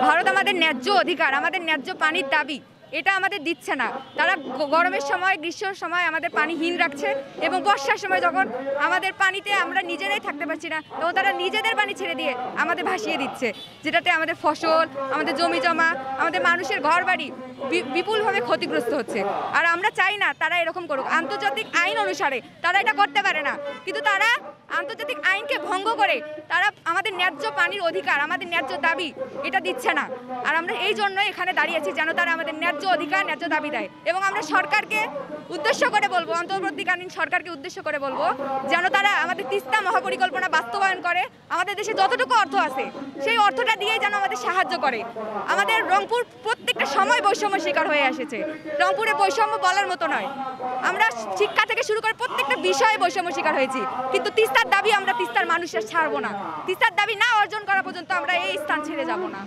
ভারত আমাদের ন্যায্য অধিকার, আমাদের ন্যায্য পানির দাবি এটা আমাদের দিচ্ছে না। তারা গরমের সময়, গ্রীষ্মের সময় আমাদের পানিহীন রাখছে এবং বর্ষার সময় যখন আমাদের পানিতে আমরা নিজেরাই থাকতে পারছি না, তো তারা নিজেদের পানি ছেড়ে দিয়ে আমাদের ভাসিয়ে দিচ্ছে, যেটাতে আমাদের ফসল, আমাদের জমি জমা, আমাদের মানুষের ঘর বাড়ি বিপুলভাবে ক্ষতিগ্রস্ত হচ্ছে। আর আমরা চাই না তারা এরকম করুক। আন্তর্জাতিক আইন অনুসারে তারা এটা করতে পারে না, কিন্তু তারা আন্তর্জাতিক আইনকে ভঙ্গ করে তারা আমাদের ন্যায্য পানির অধিকার, আমাদের ন্যায্য দাবি এটা দিচ্ছে না। আর আমরা এই জন্যই এখানে দাঁড়িয়েছি, যেন তারা আমাদের ন্যায্য অধিকার, ন্যায্য দাবি দেয়। এবং আমরা সরকারকে উদ্দেশ্য করে বলবো, অন্তর্বর্তীকালীন সরকারকে উদ্দেশ্য করে বলবো, যেন তারা আমাদের তিস্তা মহাপরিকল্পনা বাস্তবায়ন করে। আমাদের দেশে যতটুকু অর্থ আছে সেই অর্থটা দিয়ে যেন আমাদের সাহায্য করে। আমাদের রংপুর প্রত্যেকটা সময় বৈষম্য শিকার হয়ে এসেছে। রংপুরে বৈষম্য বলার মতো নয়, আমরা শিক্ষা থেকে শুরু করে প্রত্যেকটা বিষয়ে বৈষম্য শিকার হয়েছি, কিন্তু তিস্তার দাবি আমরা তিস্তার মানুষের ছাড়বো না। তিস্তার দাবি না অর্জন করা পর্যন্ত আমরা এই স্থান ছেড়ে যাব না।